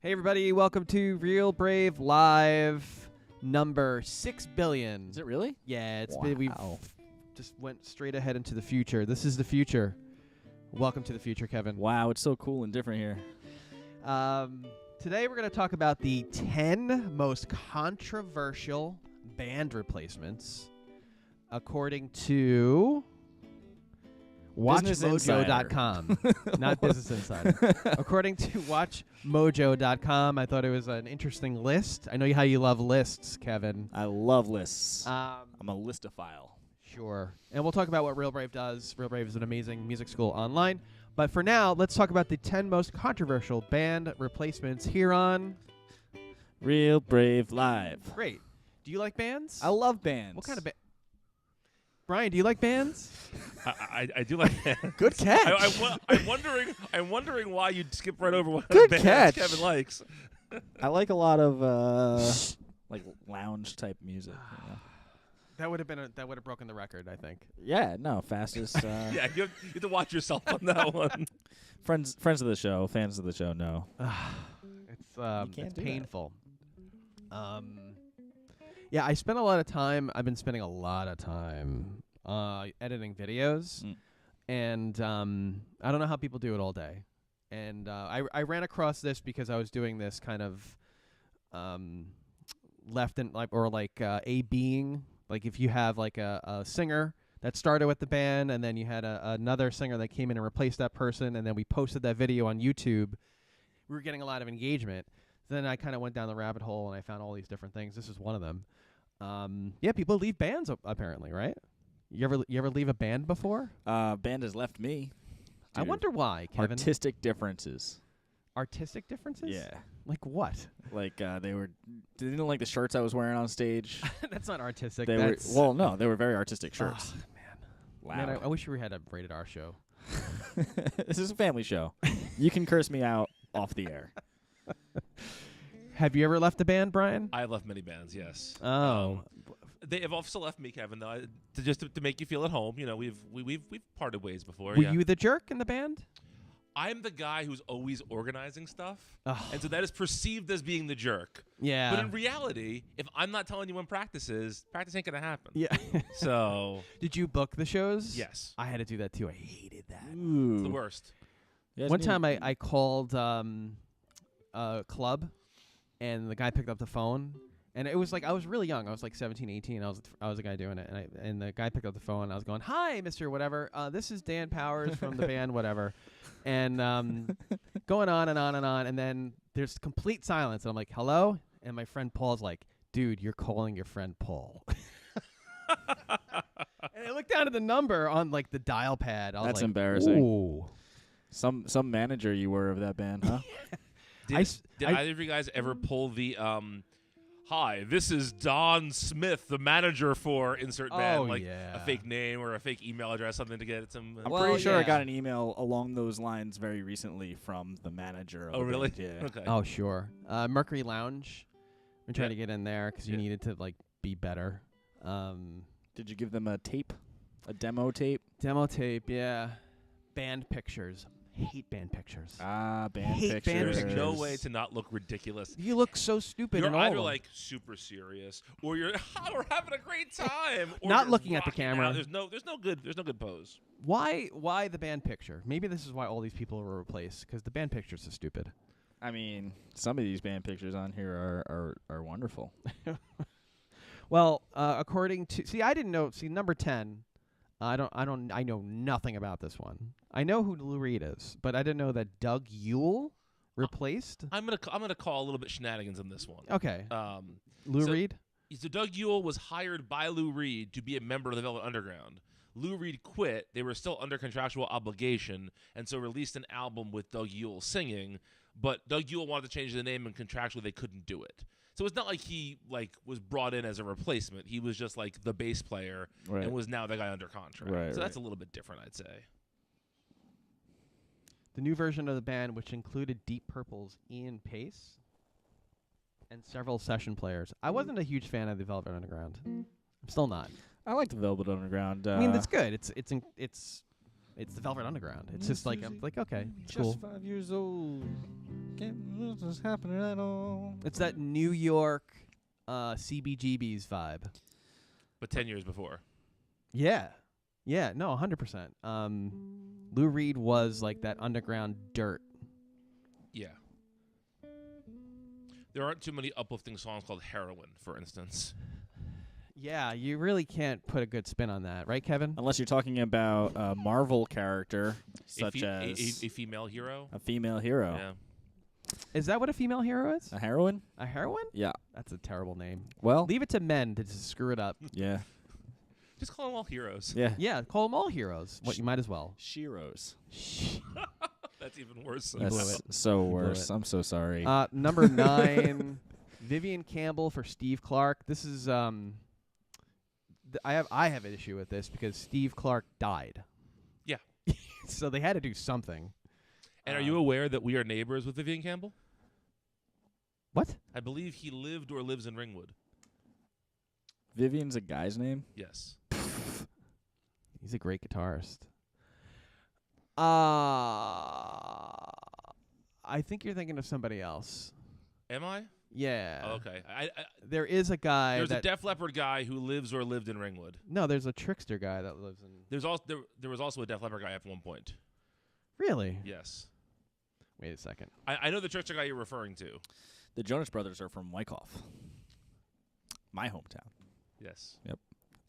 Hey everybody, welcome to Real Brave Live number 6 billion. Is it really? Yeah, it's Wow. been, we've just went straight ahead into the future. This is the future. Welcome to the future, Kevin. Wow, it's so cool and different here. Today we're going to talk about the 10 most controversial band replacements according to WatchMojo.com. Not Business Insider. According to WatchMojo.com, I thought it was an interesting list. I know how you love lists, Kevin. I love lists. Um, I'm a listophile. Sure. And we'll talk about what Real Brave does. Real Brave is an amazing music school online. But for now, let's talk about the 10 most controversial band replacements here on Real Brave Live. Great. Do you like bands? I love bands. What kind of band? Brian, do you like bands? I do like bands. Good catch. I'm wondering why you'd skip right over what Good bands catch. Kevin likes. I like a lot of like lounge type music. You know? That would have broken the record, I think. Yeah, no, fastest. Yeah, you have to watch yourself on that one. Friends of the show, fans of the show know. It's can't it's do that. painful. Yeah, I've been spending a lot of time editing videos, and I don't know how people do it all day. And I ran across this because I was doing this kind of left and A-Bing. Like if you have like a singer that started with the band, and then you had another singer that came in and replaced that person, and then we posted that video on YouTube, we were getting a lot of engagement. Then I kind of went down the rabbit hole, and I found all these different things. This is one of them. Yeah, people leave bands apparently, right? You ever leave a band before? Band has left me. I due to wonder why, Kevin. Artistic differences. Artistic differences? Yeah. Like what? Like they didn't like the shirts I was wearing on stage. That's not artistic. They were very artistic shirts. Man, I wish we had a rated R show. This is a family show. You can curse me out off the air. Have you ever left a band, Brian? I have left many bands, yes. Oh. They have also left me, Kevin. Though, to make you feel at home. You know, we've parted ways before. Were yeah. you the jerk in the band? I'm the guy who's always organizing stuff, Ugh. and so that is perceived as being the jerk. Yeah. But in reality, if I'm not telling you when practice is, practice ain't gonna happen. Yeah. So Did you book the shows? yes, I had to do that too. I hated that. it's the worst. One time I called a club, and the guy picked up the phone, and it was like I was really young. I was like 17, 18. I was the guy doing it, and the guy picked up the phone. And I was going, "Hi, Mr. Whatever. This is Dan Powers from the band Whatever," and going on and on and on, and then there's complete silence, and I'm like, "Hello," and my friend Paul's like, "Dude, you're calling your friend Paul." And I looked down at the number on like the dial pad. I was That's like, embarrassing. Ooh. Some manager you were of that band, huh? Did either of you guys ever pull the hi, this is Don Smith, the manager for insert band, like yeah. a fake name or a fake email address, something to get some. I'm Well, pretty sure I yeah. got an email along those lines very recently from the manager of Oh, the really? band. Yeah. Okay. Oh, sure. Mercury Lounge. We're trying to Yeah. get in there because you Yeah. needed to like be better. Did you give them a tape? A demo tape? Demo tape, yeah. Band pictures. Hate band pictures. Band Hate pictures. band There's pictures. no way to not look ridiculous. You look so stupid You're in all either of them. like super serious, or you're we're having a great time, or Not you're looking at the rocking camera. out. There's no good pose. Why the band picture? Maybe this is why all these people were replaced because the band pictures are stupid. I mean, some of these band pictures on here are wonderful. Well, according to I didn't know. See, number 10. I know nothing about this one. I know who Lou Reed is, but I didn't know that Doug Yule replaced. I'm gonna call a little bit shenanigans on this one. Okay. Lou so- Reed. So Doug Yule was hired by Lou Reed to be a member of the Velvet Underground. Lou Reed quit. They were still under contractual obligation, and so released an album with Doug Yule singing. But Doug Yule wanted to change the name, and contractually they couldn't do it. So it's not like he was brought in as a replacement. He was just like the bass player Right. and was now the guy under contract. Right, so that's right. a little bit different, I'd say. The new version of the band, which included Deep Purple's Ian Pace and several session players. I wasn't a huge fan of the Velvet Underground. I'm still not. I like the Velvet Underground. I mean, that's good. It's the Velvet Underground. It's just like I'm like okay, it's just cool. 5 years old. What's happening at all? It's that New York CBGB's vibe. But 10 years before. Yeah. Yeah, no, 100%. Lou Reed was like that underground dirt. Yeah. There aren't too many uplifting songs called Heroin, for instance. Yeah, you really can't put a good spin on that, right, Kevin? Unless you're talking about a Marvel character, such a as a female hero. a female hero. Yeah. Is that what a female hero is? A heroine? A heroine? Yeah. That's a terrible name. Well, Leave it to men to just screw it up. yeah. Just call them all heroes. Yeah. Yeah, call them all heroes. What you might as well. Sheroes. That's even worse. blew That's it. so blew worse. it. I'm so sorry. Number 9, Vivian Campbell for Steve Clark. This is I have an issue with this because Steve Clark died. Yeah. So they had to do something. And are you aware that we are neighbors with Vivian Campbell? What? I believe he lived or lives in Ringwood. Vivian's a guy's name? Yes. He's a great guitarist. I think you're thinking of somebody else. Am I? Yeah. Oh, okay. There is a guy There's that a Def Leppard guy who lives or lived in Ringwood. No, there's a Trickster guy that lives in. There's also there was also a Def Leppard guy at one point. Really? Yes. Wait a second. I know the Trickster guy you're referring to. The Jonas Brothers are from Wyckoff, my hometown. Yes.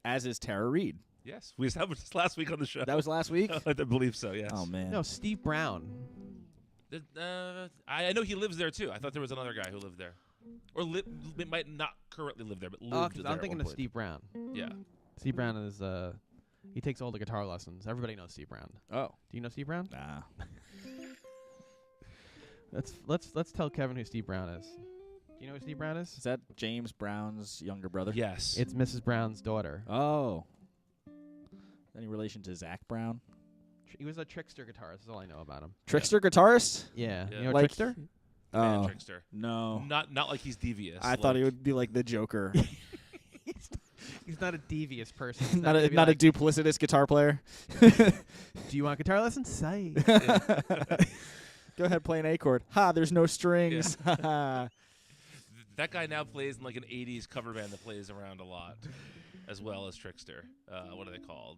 As is Tara Reid. Yes. We established this last week on the show. That was last week? I believe so, yes. Oh, man. No, Steve Brown. I know he lives there, too. I thought there was another guy who lived there. Or might not currently live there, but lived there I'm thinking at of one point. Steve Brown. Yeah. Steve Brown is he takes all the guitar lessons. Everybody knows Steve Brown. Oh. Do you know Steve Brown? Nah. Let's tell Kevin who Steve Brown is. Do you know who Steve Brown is? Is that James Brown's younger brother? Yes. It's Mrs. Brown's daughter. Oh. Any relation to Zach Brown? He was a Trickster guitarist. That's all I know about him. Trickster guitarist? Yeah. Yeah. You know Like- Trickster? Man Oh. Trickster. No. Not like he's devious. I thought he would be like the Joker. He's not a devious person. He's not gonna a, be not like, a duplicitous guitar player. Do you want guitar lessons? Say. Go ahead, play an A chord. Ha, there's no strings. Ha. That guy now plays in like an 80s cover band that plays around a lot, as well as Trickster. What are they called?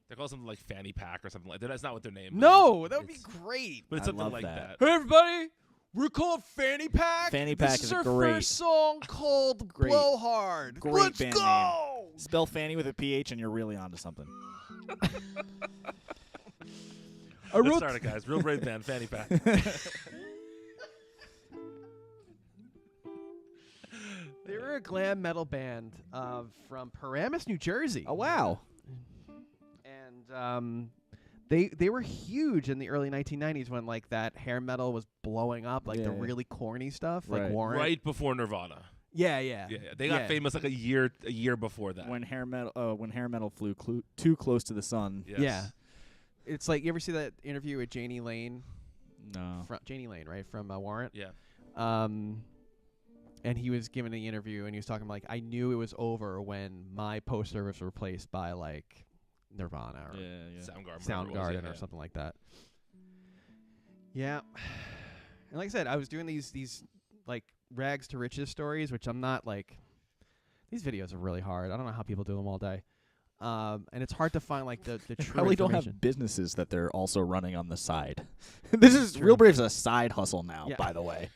They're called something like Fanny Pack or something like that. That's not what their name is. No, that would be It's- great. But it's I something love like that. that. Hey, everybody. We're called Fanny Pack. Fanny Pack this is our great. first song called Great. Blowhard. Great Let's band go. Spell Fanny with a PH and you're really onto something. I Let's wrote start it, guys. Real brave band, Fanny Pack. They were a glam metal band from Paramus, New Jersey. Oh, wow. And they were huge in the early 1990s when like that hair metal was blowing up, like the Yeah. really corny stuff, like Right. Warrant. Right before Nirvana. Yeah, yeah. Yeah, they got Yeah. famous like a year before that. When hair metal flew too close to the sun. Yes. Yeah. It's like, you ever see that interview with Janie Lane? No. Janie Lane, right, from Warrant? Yeah. And he was giving the interview, and he was talking like, I knew it was over when my poster was replaced by like Nirvana or Soundgarden or something like that. Yeah. And like I said, I was doing these like rags to riches stories, which I'm not like. These videos are really hard. I don't know how people do them all day. And it's hard to find like the true Probably don't information. have businesses that they're also running on the side. This is True. Real Brave's a side hustle now, Yeah. by the way.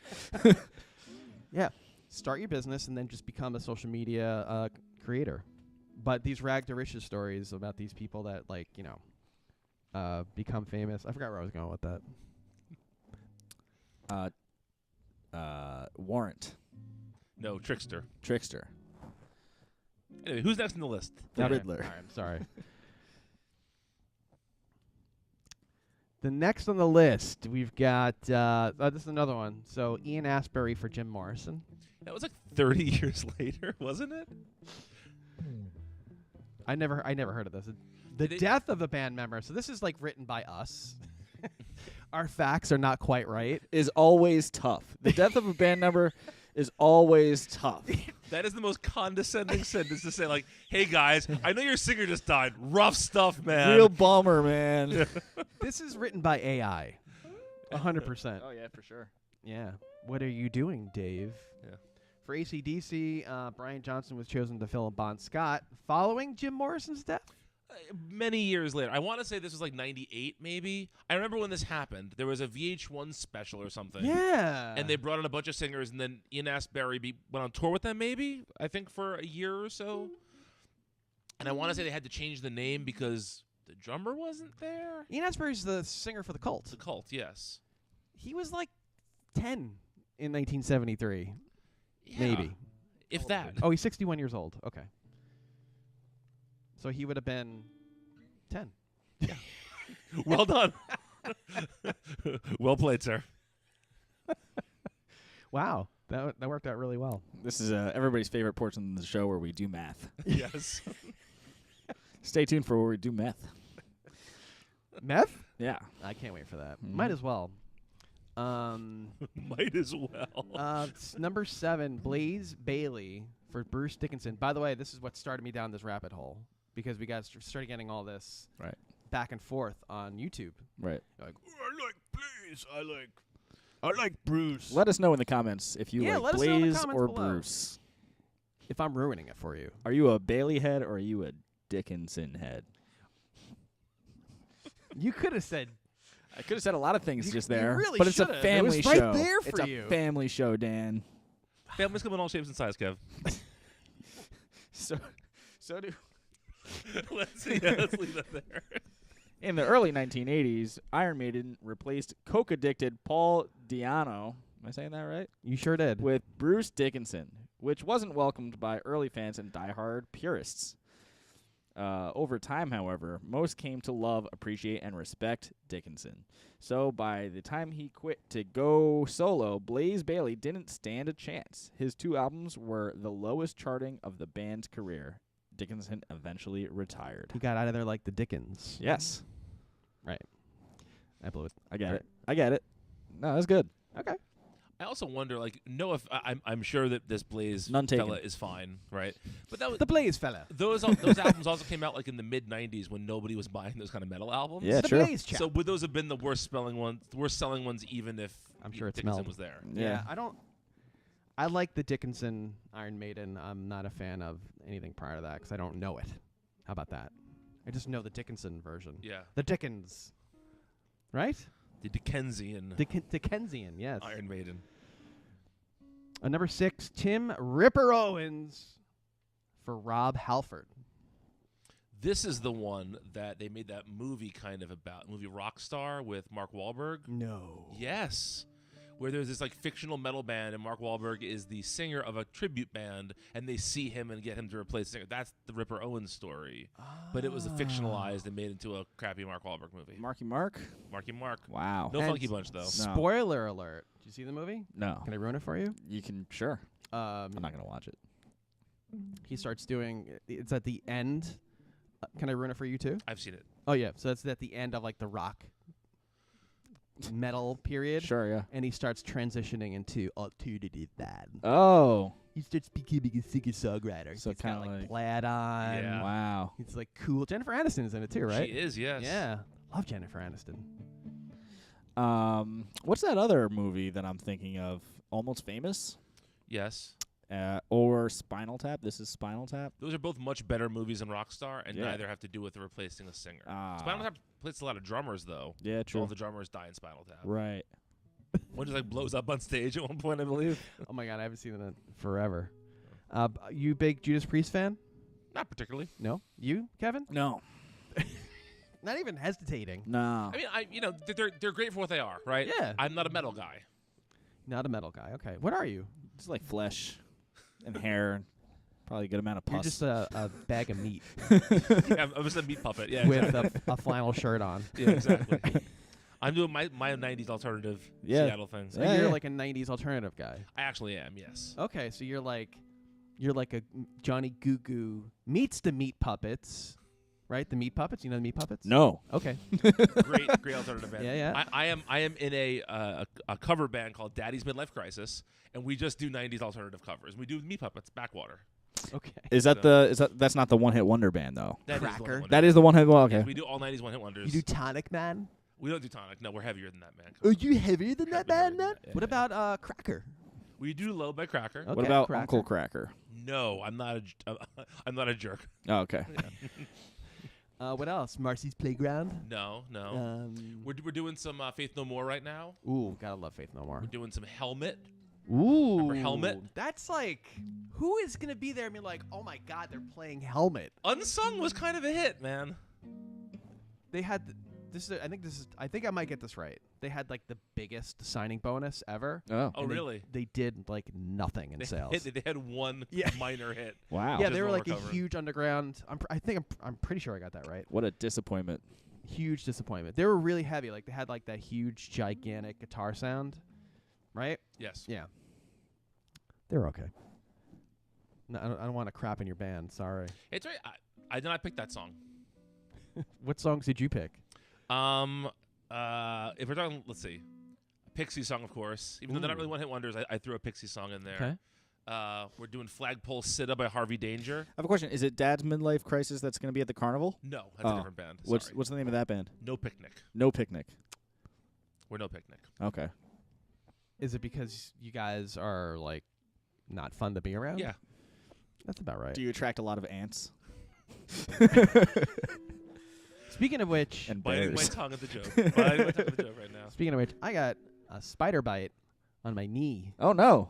Yeah. Start your business and then just become a social media creator. But these rag to riches stories about these people that like, you know, become famous. I forgot where I was going with that. Warrant. No, Trickster. Trickster. Anyway, who's next on the list? The Okay. Riddler. All right, I'm sorry. The next on the list, we've got this is another one. So Ian Astbury for Jim Morrison. That was like 30 years later, wasn't it? I never heard of this. The Did it- death of a band member. So this is like written by us. Our facts are not quite right. Is always tough. The death of a band member is always tough. That is the most condescending sentence to say, like, hey, guys, I know your singer just died. Rough stuff, man. Real bummer, man. This is written by AI. 100%. Oh, yeah, for sure. Yeah. What are you doing, Dave? Yeah. For AC/DC, Brian Johnson was chosen to fill Bon Scott following Jim Morrison's death. Many years later. I want to say this was like 98 maybe. I remember when this happened. There was a VH1 special or something. Yeah. And they brought in a bunch of singers, and then Ian Astbury went on tour with them maybe, I think for a year or so. And I want to say they had to change the name because the drummer wasn't there. Ian Astbury's the singer for the Cult. The Cult, yes. He was like 10 in 1973. Yeah, Maybe. if that. Oh, he's 61 years old. Okay. So he would have been 10. Well done. Well played, sir. Wow. That worked out really well. This is everybody's favorite portion of the show where we do math. Yes. Stay tuned for where we do meth. Meth? Yeah. I can't wait for that. Mhm. Might as well. Might as well. Number 7, Blaze Bailey for Bruce Dickinson. By the way, this is what started me down this rabbit hole because we started getting all this Right. back and forth on YouTube. Right. Like, I like Blaze. I like Bruce. Let us know in the comments if you Yeah, like let us know in the Blaze comments or below. Bruce. If I'm ruining it for you. Are you a Bailey head or are you a Dickinson head? You could have said I could have said a lot of things You- just you there, really but it's a should've. It family was right show. there It's for a you. family show, Dan. Families come in all shapes and sizes, Kev. So do Let's leave that there. in the early 1980s, Iron Maiden replaced coke-addicted Paul Di'Anno. Am I saying that right? you sure did. With Bruce Dickinson, which wasn't welcomed by early fans and diehard purists. Over time, however, most came to love, appreciate, and respect Dickinson. So by the time he quit to go solo, Blaze Bailey didn't stand a chance. His 2 albums were the lowest charting of the band's career. Dickinson eventually retired. He got out of there like the Dickens. Yes, I blew it. I get it. I get it. No, that's good. Okay. I also wonder, like, I'm sure that this Blaze None taken. fella is fine, right? But that was The Blaze fella. those albums also came out like in the mid '90s when nobody was buying those kind of metal albums. Yeah, the true. Blaze chap. So would those have been the worst selling ones, even if I'm sure it Dickinson smelled. was there? Yeah, I like the Dickinson Iron Maiden. I'm not a fan of anything prior to that because I don't know it. How about that? I just know the Dickinson version. Yeah, The Dickens. Right? the Dickensian Dickensian, yes. Iron Maiden. Number 6, Tim Ripper Owens for Rob Halford. This is the one that they made that movie kind of about, movie Rockstar with Mark Wahlberg. No. Yes. Where there's this like fictional metal band and Mark Wahlberg is the singer of a tribute band and they see him and get him to replace the singer. That's the Ripper Owens story. But it was fictionalized and made into a crappy Mark Wahlberg movie. Marky Mark? Marky Mark. Wow. No And Funky Bunch, though. No. Spoiler alert. Did you see the movie? No. Can I ruin it for you? You can, sure. I'm not going to watch it. He starts doing, it's at the end. Can I ruin it for you too? I've seen it. Oh, yeah. So that's at the end of like the rock metal period. Sure, yeah. And he starts transitioning into alternative band. Oh. He starts becoming a singer-songwriter. So He's got kinda like like- plaid on. Yeah. Wow. He's like cool. Jennifer Aniston's in it too, right? She is, yes. Yeah. Love Jennifer Aniston. What's that other movie that I'm thinking of? Almost Famous? Yes. Or Spinal Tap? This is Spinal Tap? Those are both much better movies than Rockstar, and Yeah. neither have to do with replacing a singer. Ah. Spinal Tap plays a lot of drummers, though. Yeah, So true. all the drummers die in Spinal Tap. Right. One just like blows up on stage at one point, I believe. Oh my God, I haven't seen that in forever. You big Judas Priest fan? Not particularly. No. You, Kevin? No. Not even hesitating. No. I mean, they're great for what they are, right? Yeah. I'm not a metal guy. Not a metal guy. Okay. What are you? It's like flesh and hair and probably a good amount of pus. You're just a bag of meat Yeah, I'm just a meat puppet. Yeah, with exactly. a flannel shirt on. Yeah, exactly. I'm doing my 90s alternative Yeah. Seattle thing. So Yeah, you're yeah. like a 90s alternative guy. I actually am, yes. Okay, so you're like a Johnny Goo Goo meets the Meat Puppets, right? The Meat Puppets. You know the Meat Puppets? No. Okay. Great alternative band. Yeah, yeah. I am in a cover band called Daddy's Midlife Crisis, and we just do 90s alternative covers. We do Meat Puppets, Backwater. Okay. Is that So- that's not the one hit wonder band though? That is the Cracker. one That is the one hit. Well, okay. Yes, we do all 90s one hit wonders. You do Tonic Man. We don't do tonic. No, we're heavier than that, man. Come Are on. you heavier than that, Heavier man? than that. What about Cracker? We do low by Cracker. Okay, What about Cracker. Uncle Cracker? No, I'm not I'm not a jerk. Oh, okay. What else? Marcy's Playground. No. Um, We're doing some Faith No More right now. ooh, gotta love Faith No More. We're doing some Helmet. Ooh, Remember Helmet? That's like, who is gonna be there and be like, oh my god, they're playing Helmet. Unsung was kind of a hit, man. They had I think I might get this right. They had like the biggest signing bonus ever. Oh. Oh, and really? They did like nothing in They sales. they had one Yeah. minor hit. Wow. Yeah, Just they were while like a recovering. huge underground. I'm pretty sure I got that right. What a disappointment. Huge disappointment. They were really heavy. Like they had like that huge, gigantic guitar sound, right? Yes. Yeah. They were okay. No, I don't want to crap in your band. Sorry. It's right. I did not pick that song. What songs did you pick? If we're talking, let's see, a Pixie song, of course. Even though they're not really one-hit wonders, I threw a Pixie song in there. Okay. We're doing Flagpole Sitta by Harvey Danger. I have a question. Is it Dad's Midlife Crisis that's going to be at the carnival? No, that's a Oh. different band. What's Sorry. what's the name of that band? No Picnic. No Picnic. We're No Picnic. Okay. Is it because you guys are like not fun to be around? Yeah. That's about right. Do you attract a lot of ants? Speaking of which, And Biting my bears. tongue at the joke. Biting my tongue at the joke right now. speaking of which, I got a spider bite on my knee, Oh no.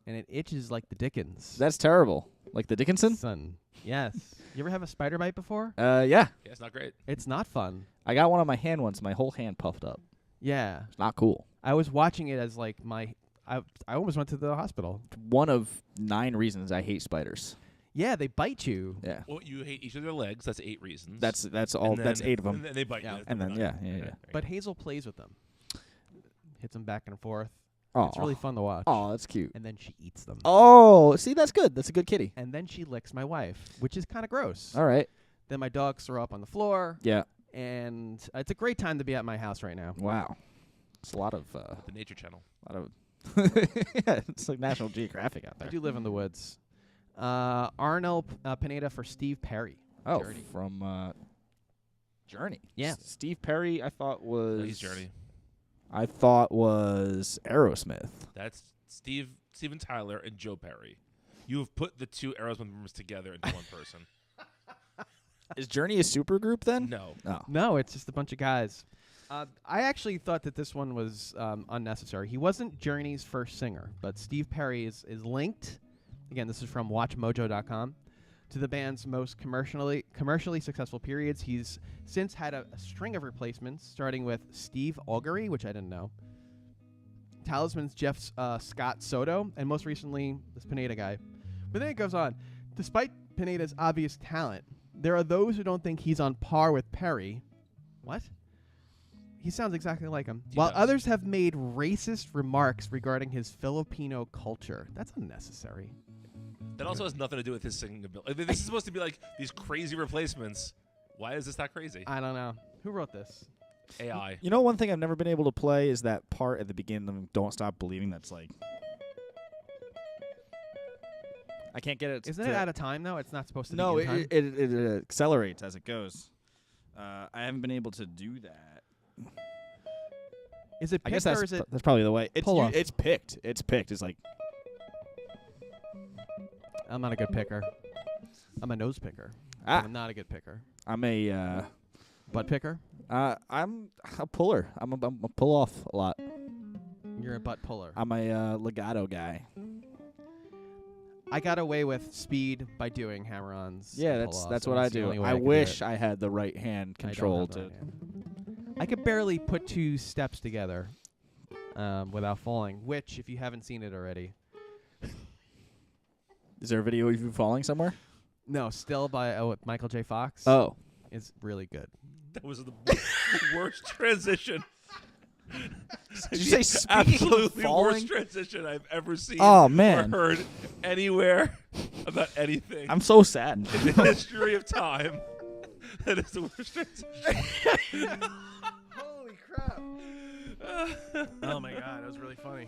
and it itches like the Dickens. That's terrible. Like the Dickinson? Son. Yes. You ever have a spider bite before? Yeah. Yeah, it's not great. It's not fun. I got one on my hand once. My whole hand puffed up. Yeah. It's not cool. I was watching it as like I almost went to the hospital. One of 9 reasons I hate spiders. Yeah, they bite you. Yeah. Well, you hate each of their legs. That's 8 reasons. That's all. And That's then- 8 of them. And then they bite Yeah. you. And then Number yeah, nine. yeah, Okay, yeah. there you But go. Hazel plays with them. Hits them back and forth. Oh, It's really fun to watch. Oh, that's cute. And then she eats them. Oh, see, that's good. That's a good kitty. And then she licks my wife, which is kind of gross. All right. Then my dogs throw up on the floor, Yeah. and it's a great time to be at my house right now. Wow. It's a lot of. The Nature Channel. Yeah, it's like National Geographic out I there. do live in the woods. Arnel Pineda for Steve Perry. Oh, Journey. from Journey. Yeah. Steve Perry, I thought was. No, he's Journey. I thought was Aerosmith. That's Steven Tyler and Joe Perry. You have put the two Aerosmith members together into one person. Is Journey a supergroup then? No. Oh. No, it's just a bunch of guys. I actually thought that this one was unnecessary. He wasn't Journey's first singer, but Steve Perry is linked. Again, this is from WatchMojo.com. To the band's most commercially successful periods. He's since had a string of replacements, starting with Steve Augury, which I didn't know, Talisman's Jeff Scott Soto, and most recently this Pineda guy. But then it goes on. Despite Pineda's obvious talent, there are those who don't think he's on par with Perry. What? He sounds exactly like him. He While does. others have made racist remarks regarding his Filipino culture. That's unnecessary. That also has nothing to do with his singing ability. Like, this is supposed to be like these crazy replacements. Why is this that crazy? I don't know. Who wrote this? AI. You know, one thing I've never been able to play is that part at the beginning of Don't Stop Believing that's like. I can't get it. Isn't to it out of time, though? It's not supposed to No, be in time? it accelerates as it goes. I haven't been able to do that. Is it I guess picked or that's is it... that's probably the way. It's pull off? it's picked. It's picked. It's like I'm not a good picker. I'm a nose picker. Ah. I'm not a good picker. I'm a Butt picker? I'm a puller. I'm a pull off a lot. You're a butt puller. I'm a legato guy. I got away with speed by doing hammer-ons. Yeah, and that's pull-offs, that's and what I the do. only way I could do wish it. I had the right hand I don't control have the to. right hand. I could barely put 2 steps together without falling, which, if you haven't seen it already... Is there a video of you falling somewhere? No, Still by with Michael J. Fox. Oh. Is really good. That was the worst transition. Did you say speaking of absolutely falling? worst transition I've ever seen Oh, man. or heard anywhere about anything I'm so sad. in the history of time? That is the worst transition. Holy crap. Oh my god, that was really funny.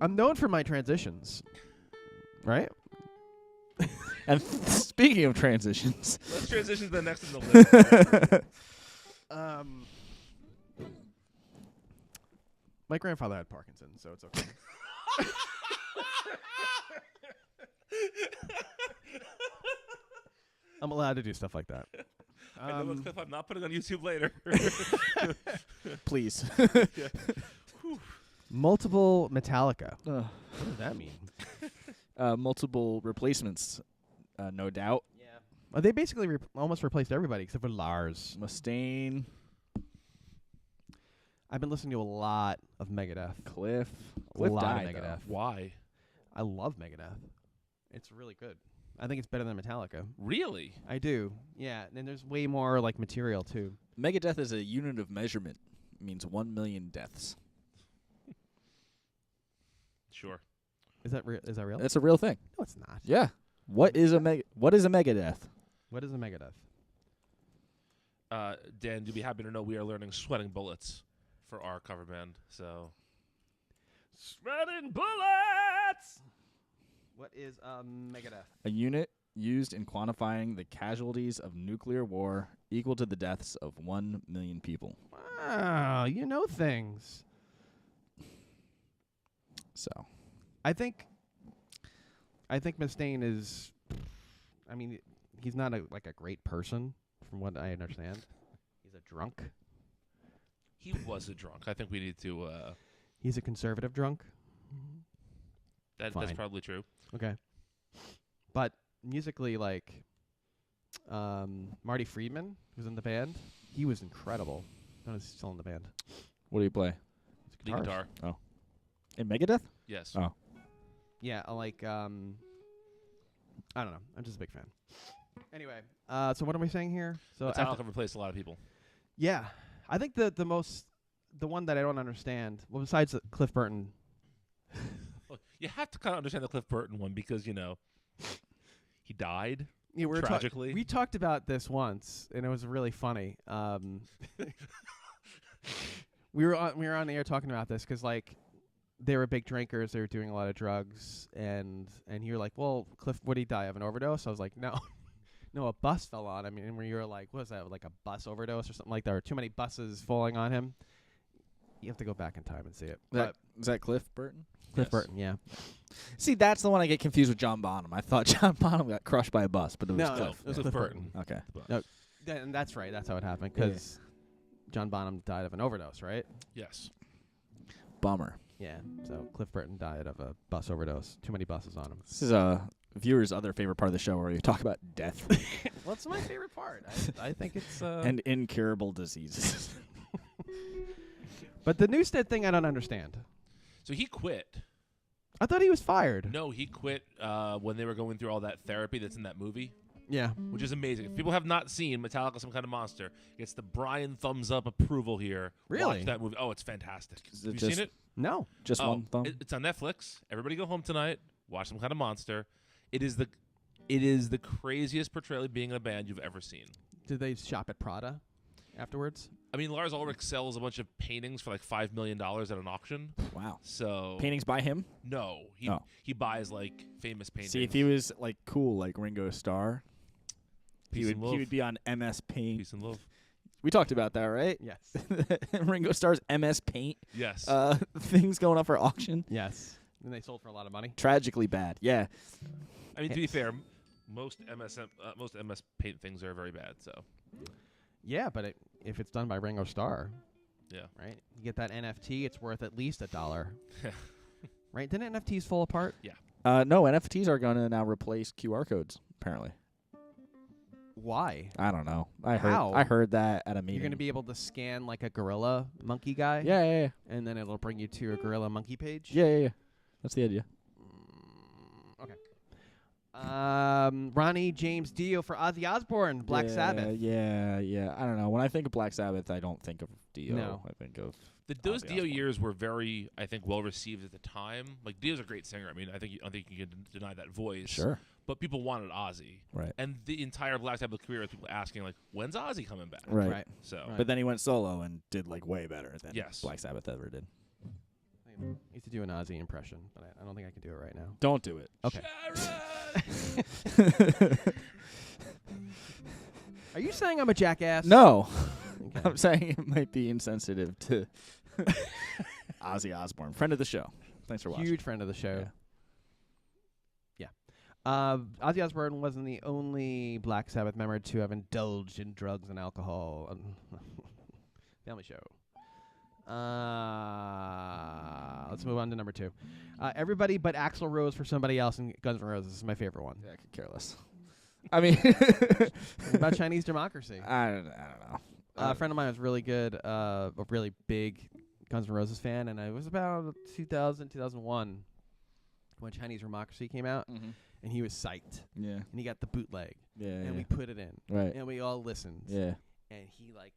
I'm known for my transitions. Right? And speaking of transitions, Let's transition to the next on the list. My grandfather had Parkinson's, so it's okay. I'm allowed to do stuff like that. I know what's clip I'm not putting on YouTube later. Please. Multiple Metallica. Ugh. What does that mean? Multiple replacements, no doubt. Yeah. Well, they basically almost replaced everybody except for Lars. Mustaine, I've been listening to a lot of Megadeth. Cliff. A Cliff lot died, of Megadeth. Why? I love Megadeth. It's really good. I think it's better than Metallica. Really? I do. Yeah, and there's way more like material too. Megadeth is a unit of measurement. It means 1 million deaths. Sure. Is that real? That's a real thing. No, it's not. Yeah. What is a Megadeth? What is a Megadeth? Dan, you'll be happy to know we are learning Sweating Bullets for our cover band. So, Sweating Bullets! What is Megadeth? A unit used in quantifying the casualties of nuclear war equal to the deaths of 1 million people. Wow, you know things. So, I think Mustaine is. I mean, he's not a great person, from what I understand. He's a drunk. He was a drunk. I think we need to. He's a conservative drunk. That's Fine. probably true. Okay. But musically, like, Marty Friedman, who's in the band, he was incredible. I don't know if he's still in the band. what do you play? He's a The guitarist. guitar. In Megadeth? Yes. Oh. Yeah, like, I don't know. I'm just a big fan. Anyway, so what am I saying here? So Metallica replaced a lot of people. yeah, I think the one that I don't understand, well, besides Cliff Burton. Well, you have to kind of understand the Cliff Burton one because, he died. Yeah, Tragically. we talked about this once, and it was really funny. We were on the air talking about this because, like, they were big drinkers. They were doing a lot of drugs, and you were like, "Well, Cliff, what did he die of? An overdose?" I was like, "No, no, a bus fell on him." And when you were like, "What was that? Like a bus overdose or something like that? Or too many buses falling on him?" You have to go back in time and see it. But Is that Cliff Burton? Cliff Yes. Burton, yeah. See, that's the one I get confused with John Bonham. I thought John Bonham got crushed by a bus, but it was No, Cliff. it was Cliff Cliff Burton. Okay. No, and that's right. That's how it happened because John Bonham died of an overdose, right? Yes. Bummer. Yeah. So Cliff Burton died of a bus overdose. Too many buses on him. This is a viewer's other favorite part of the show where you talk about death Well, it's my favorite part. I think it's and incurable diseases. But the Newstead thing, I don't understand. So he quit. I thought he was fired. No, he quit when they were going through all that therapy that's in that movie, Yeah. which is amazing. If people have not seen Metallica, Some Kind of Monster, it's the Brian thumbs up approval here. Really? Watch that movie. Oh, it's fantastic. Is it Have you just seen it? No. Just Oh, one thumb? It's on Netflix. Everybody go home tonight. Watch Some Kind of Monster. It is the craziest portrayal of being in a band you've ever seen. Did they shop at Prada afterwards? I mean, Lars Ulrich sells a bunch of paintings for like $5 million at an auction. Wow. So Paintings by him? no, he buys like famous paintings. See, if he was like cool like Ringo Starr, Peace and love. he would be on MS Paint. Peace and love. We talked about that, right? Yes. Ringo Starr's MS Paint Yes. things going up for auction. Yes. And they sold for a lot of money. Tragically bad. Yeah. I mean, to be fair, most MS Paint things are very bad. So Yeah, but if it's done by Ringo Starr, yeah. right? You get that NFT, it's worth at least $1. Right? Didn't NFTs fall apart? No, NFTs are going to now replace QR codes, apparently. Why? I don't know. How? I heard that at a meeting. You're going to be able to scan like a gorilla monkey guy? Yeah. And then it'll bring you to a gorilla monkey page? Yeah. That's the idea. Okay. Ronnie James Dio for Ozzy Osbourne, Black Sabbath. Yeah. I don't know. When I think of Black Sabbath, I don't think of Dio. No. I think of Those Ozzy Dio Osbourne. years were very, I think, well received at the time. Like Dio's a great singer. I mean, I don't think you can deny that voice. Sure. But people wanted Ozzy. Right. And the entire Black Sabbath career is people asking like, when's Ozzy coming back? Right. So Right. But then he went solo and did like way better than Yes. Black Sabbath ever did. I used to do an Ozzy impression, but I don't think I can do it right now. Don't do it. Okay. Sharon! Are you saying I'm a jackass? No. Okay. I'm saying it might be insensitive to Ozzy Osbourne, friend of the show. Thanks for watching. Huge friend of the show. Yeah. Ozzy Osbourne wasn't the only Black Sabbath member to have indulged in drugs and alcohol. Family show. Let's move on to number 2. Everybody but Axl Rose for somebody else in Guns N' Roses is my favorite one. Yeah, I could care less. I mean, What about Chinese Democracy? I don't know. A friend of mine was really good, a really big Guns N' Roses fan, and it was about 2000, 2001 when Chinese Democracy came out, and he was psyched, Yeah. and he got the bootleg, Yeah. and we put it in, Right. and we all listened, Yeah. and he like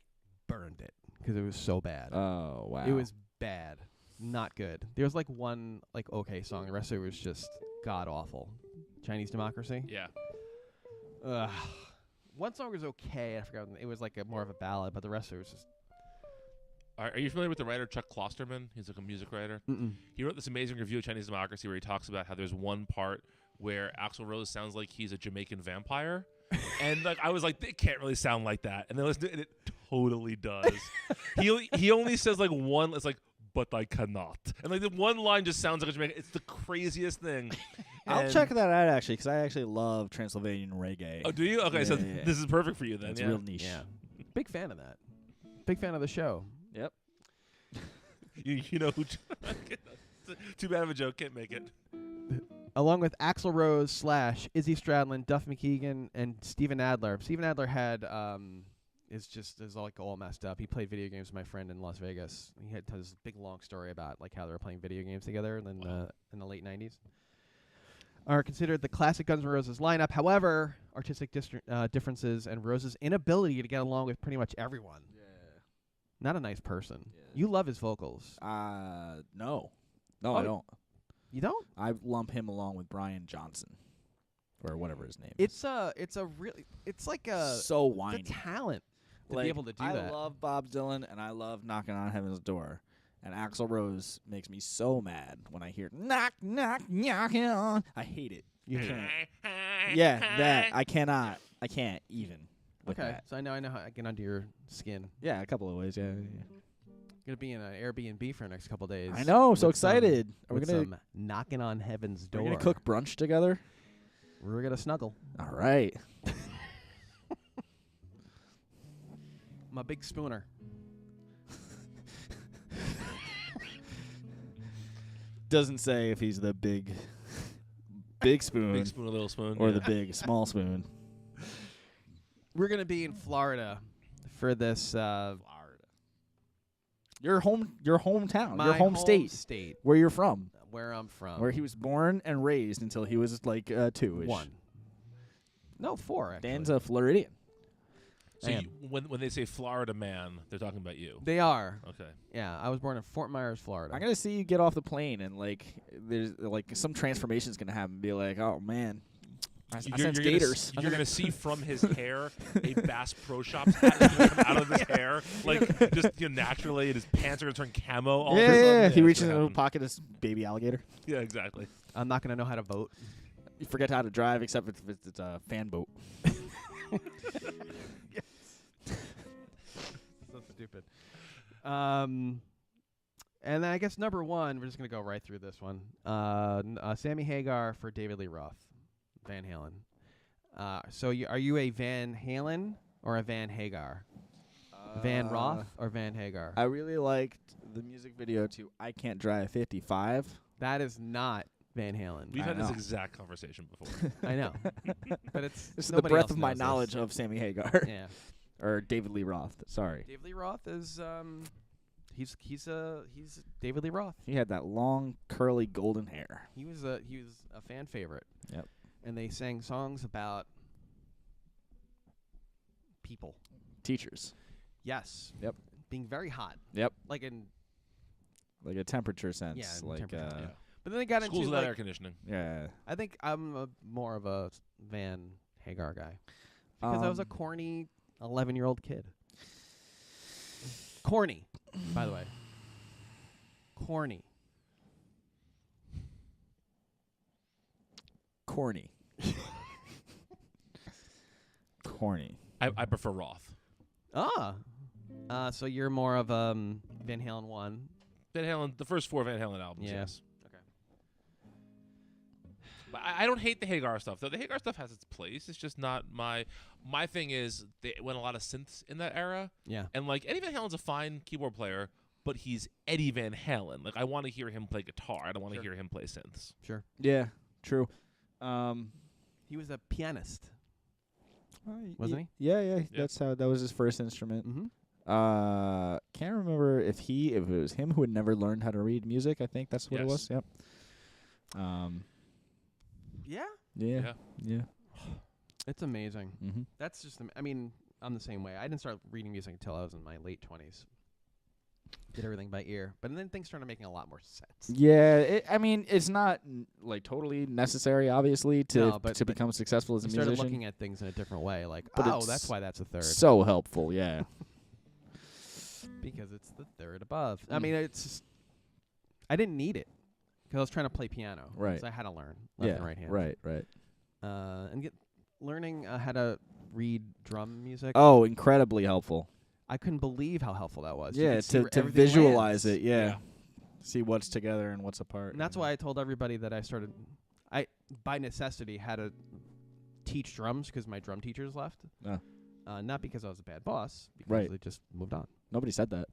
burned it because it was so bad. Oh wow. It was bad, not good. There was like one like okay song, the rest of it was just god awful. Chinese Democracy. Yeah. Ugh. One song was okay. I forgot. It was like more of a ballad, but the rest of it was just. Are you familiar with the writer Chuck Klosterman? He's like a music writer. He wrote this amazing review of Chinese Democracy where he talks about how there's one part where Axl Rose sounds like he's a Jamaican vampire. And like I was like, it can't really sound like that. And then listen to it, and it totally does. he only says like one. It's like, but I cannot. And like the one line just sounds like a Jamaican. It's the craziest thing. I'll And- check that out actually, because I actually love Transylvanian reggae. Oh, do you? Okay, Yeah, so yeah. this is perfect for you then. It's Yeah. real niche. Yeah. Big fan of that. Big fan of the show. Yep. You know who? Too bad of a joke. Can't make it. Along with Axl Rose / Izzy Stradlin, Duff McKagan, and Steven Adler. Steven Adler had is like all messed up. He played video games with my friend in Las Vegas. He had this big long story about like how they were playing video games together in the late 90s. Are considered the classic Guns N' Roses lineup. However, artistic differences and Rose's inability to get along with pretty much everyone. Yeah. Not a nice person. Yeah. You love his vocals. No. No, Oh, I don't. You don't? I lump him along with Brian Johnson, or whatever his name is. It's like a So whiny. the talent to Like, be able to do I that. love Bob Dylan and I love Knocking on Heaven's Door. And Axl Rose makes me so mad when I hear knock, knock, knocking on. I hate it. You hate Can't. Yeah, that. I cannot. I can't even. With Okay, that. so I know how I get under your skin. Yeah, a couple of ways. Yeah. Gonna be in an Airbnb for the next couple days. I know. So with some- excited. Are we with gonna? some knocking on heaven's We're door. gonna cook brunch together. We're gonna snuggle. All right. I'm a big spooner. Doesn't say if he's the big spoon, Big spoon, a little spoon. or yeah. the big small spoon. We're gonna be in Florida for this. Florida. Your hometown, My your home state, state, where you're from, where I'm from. where he was born and raised until he was like 2-ish. 1. No, 4. Actually. Dan's a Floridian. So I you, when they say Florida man, they're talking about you. They are. Okay. Yeah, I was born in Fort Myers, Florida. I'm gonna see you get off the plane and like there's like some transformation's gonna happen. Be like, oh man, I sense gators. You're gonna see from his hair a Bass Pro Shops hat that's gonna come out of his hair, like just naturally, and his pants are gonna turn camo. All of a Yeah, sudden. yeah. He it's reaches gonna into a happen. pocket of his baby alligator. Yeah, exactly. I'm not gonna know how to vote. You forget how to drive, except if it's a fan boat. So stupid. And then I guess number 1, we're just gonna go right through this one. Sammy Hagar for David Lee Roth, Van Halen. So are you a Van Halen or a Van Hagar? Van Roth or Van Hagar? I really liked the music video to "I Can't Drive 55." That is not Van Halen. We've I had this know. exact conversation before. I know, but it's This is the nobody breadth else of my knows this. knowledge of Sammy Hagar Yeah, or David Lee Roth. Sorry, David Lee Roth is he's David Lee Roth. he had that long, curly, golden hair. He was a fan favorite. Yep. And they sang songs about people. Teachers, Yes. Yep. Being very hot. Yep. Like in like a temperature sense. yeah, in like temperature, yeah. But then they got Schools into without like air conditioning. yeah. I think I'm more of a Van Hagar guy because I was a corny 11-year-old kid. Corny, by the way. Corny. Corny. Corny. I prefer Roth. So you're more of Van Halen 1. Van Halen, the first 4 Van Halen albums. Yeah. Yes. But I don't hate the Hagar stuff though. The Hagar stuff has its place. It's just not my thing. Is they went a lot of synths in that era, Yeah. and like Eddie Van Halen's a fine keyboard player, but he's Eddie Van Halen. Like I want to hear him play guitar. I don't want to hear him play synths. Sure. Yeah, true. He was a pianist, wasn't he? Yeah, yeah. Yeah. That was his first instrument. Mm-hmm. Can't remember if it was him who had never learned how to read music. I think that's what it was. Yes. Yep. Yeah. Yeah. Yeah. It's amazing. Mm-hmm. That's just. I mean, I'm the same way. I didn't start reading music until I was in my late 20s. Did everything by ear, but then things started making a lot more sense. Yeah. I mean, it's not like totally necessary, obviously, to No, but become successful as a You started musician. looking at things in a different way, like, But oh, it's that's why that's a third. So helpful. Yeah. Because it's the third above. I Mm. mean, it's just, I didn't need it because I was trying to play piano. Right. So I had to learn left and right hand. Right. Right. And learning how to read drum music. Oh, incredibly helpful. I couldn't believe how helpful that was. You Yeah, could see to where to everything visualize lands. it. Yeah. See what's together and what's apart. And that's why I told everybody that I by necessity had to teach drums because my drum teachers left. Oh. Not because I was a bad boss, because Right. they just moved on. Nobody said that.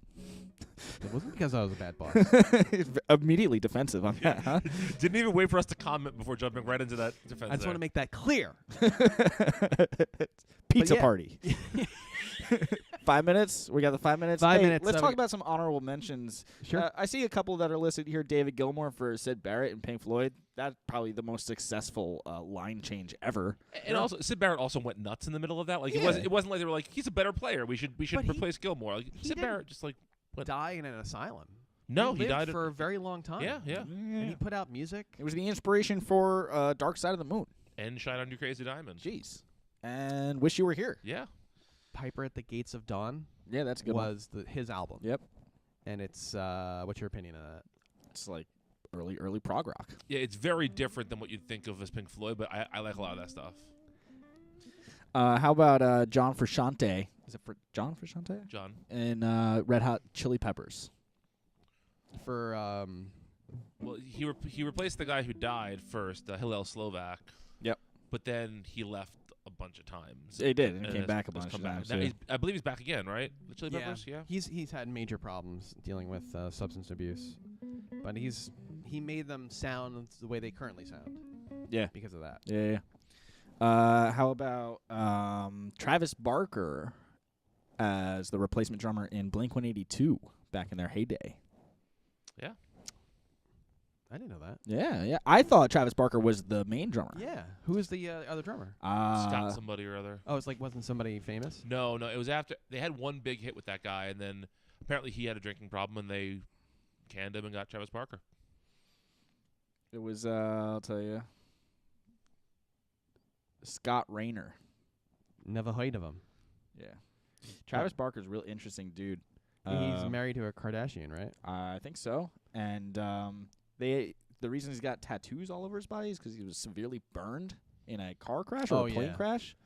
It wasn't because I was a bad boss. Immediately defensive on that, huh? Didn't even wait for us to comment before jumping right into that defense. I just want to make that clear. Pizza yeah. party. 5 minutes? We got the 5 minutes? 5 Hey, minutes, Let's so talk we- about some honorable mentions. Sure. I see a couple that are listed here. David Gilmour for Sid Barrett and Pink Floyd. That's probably the most successful line change ever. And also, Sid Barrett also went nuts in the middle of that. Like Yeah. it wasn't like they were like, he's a better player. We should But he- replace Gilmore. Like he Sid didn't Barrett just like went. Die in an asylum. No, he lived died for a very long time. Yeah, yeah. And he put out music. It was the inspiration for Dark Side of the Moon. And Shine on You Crazy Diamond. Jeez. And Wish You Were Here. Yeah. Piper at the Gates of Dawn Yeah, that's a good one. was his album. Yep. And it's what's your opinion of that? It's like early prog rock. Yeah, it's very different than what you'd think of as Pink Floyd, but I like a lot of that stuff. How about John Frusciante? Is it for John Frusciante? John. And Red Hot Chili Peppers. For Well, he replaced the guy who died first, Hillel Slovak. Yep. But then he left a bunch of times. He did, and And came has- back a has bunch come of back. times. Now too. I believe he's back again, right? The Chili Peppers, yeah. he's had major problems dealing with substance abuse, but he made them sound the way they currently sound Yeah. because of that. Yeah. How about Travis Barker as the replacement drummer in Blink-182 back in their heyday? Yeah. I didn't know that. Yeah. I thought Travis Barker was the main drummer. Yeah. Who was the other drummer? Scott somebody or other. Oh, it's like wasn't somebody famous? No, it was after they had one big hit with that guy, and then apparently he had a drinking problem, and they canned him and got Travis Barker. It was, I'll tell you, Scott Rayner. Never heard of him. Yeah. Travis Barker's a real interesting dude. He's married to a Kardashian, right? I think so. And the reason he's got tattoos all over his body is because he was severely burned in a car crash or Oh, a plane yeah. crash,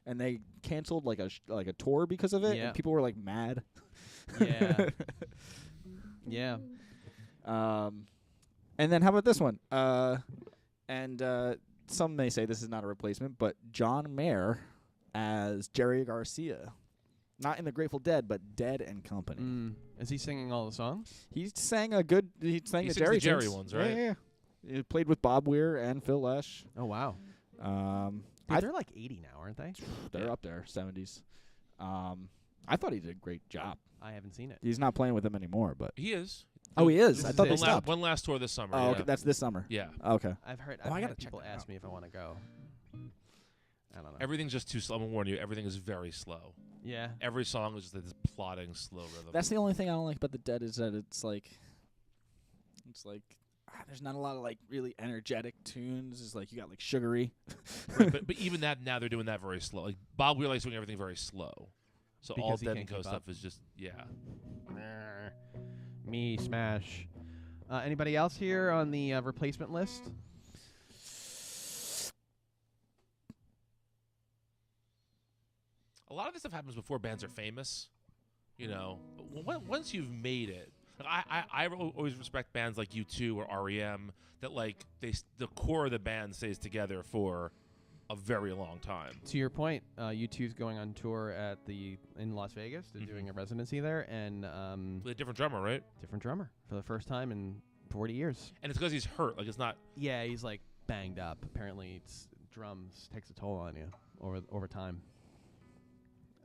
and they canceled like a tour because of it. Yeah. And people were like mad. Yeah. Yeah. And then how about this one? Some may say this is not a replacement, but John Mayer as Jerry Garcia. Not in the Grateful Dead, but Dead and Company. Is he singing all the songs? He sang He the sings Jerry the Jerry tunes. ones, right? Yeah. He played with Bob Weir and Phil Lesh. Oh wow. I They're like 80 now, aren't they? They're up there, 70s. I thought he did a great job. I haven't seen it. He's not playing with them anymore, but He is. oh, he is. This I is thought it. they One, stopped. one last tour this summer. Oh, yeah. okay, that's this summer. Yeah. Okay. I've heard. Oh, I I've gotta had check people that ask out. me if I want to go. I don't know. Everything's just too slow. I'm gonna warn you. Everything is very slow. Yeah. Every song is just this plodding, slow rhythm. That's the only thing I don't like about the Dead is that it's like there's not a lot of like really energetic tunes. It's like you got like sugary. Right, but even that now they're doing that very slow. Like Bob Weir likes doing everything very slow. So all Because he Dead and can't Co keep stuff up. is just Me smash. Anybody else here on the replacement list? a lot of this stuff happens before bands are famous. You know, but once you've made it, I always respect bands like U2 or REM that like the core of the band stays together for a very long time. To your point, U2's going on tour in Las Vegas. They're doing a residency there, and With a different drummer, right? different drummer for the first time in 40 years. And it's because he's hurt. Like it's not. Yeah, he's like banged up. Apparently, drums takes a toll on you over time.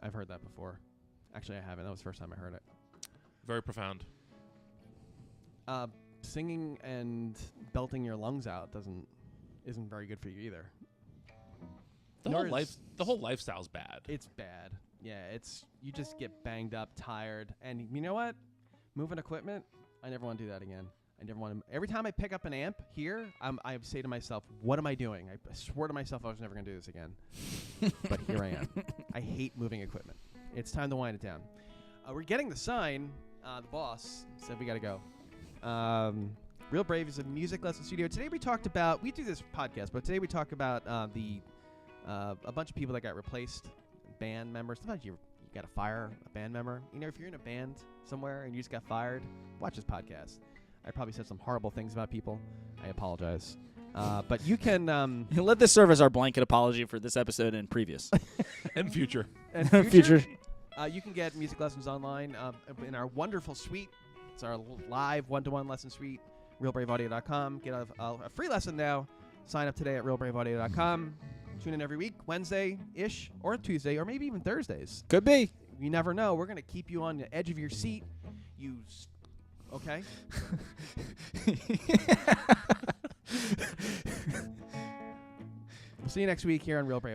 I've heard that before. Actually, I haven't. That was the first time I heard it. Very profound. Singing and belting your lungs out isn't very good for you either. The whole lifestyle's bad. It's bad. Yeah, you just get banged up, tired, and you know what? Moving equipment, I never want to do that again. I never want to. Every time I pick up an amp here, I say to myself, "What am I doing?" I swear to myself I was never going to do this again. But here I am. I hate moving equipment. It's time to wind it down. We're getting the sign. The boss said we got to go. Real Brave is a music lesson studio. Today we do this podcast, but today we talk about a bunch of people that got replaced, band members. Sometimes you got to fire a band member. You know, if you're in a band somewhere and you just got fired, watch this podcast. I probably said some horrible things about people. I apologize. But you can let this serve as our blanket apology for this episode and previous. And future. and Future. You can get music lessons online in our wonderful suite. It's our live one-to-one lesson suite, realbraveaudio.com. Get a free lesson now. Sign up today at realbraveaudio.com. Tune in every week, Wednesday-ish, or Tuesday, or maybe even Thursdays. Could be. You never know. We're going to keep you on the edge of your seat. Okay? We'll see you next week here on Real Brave.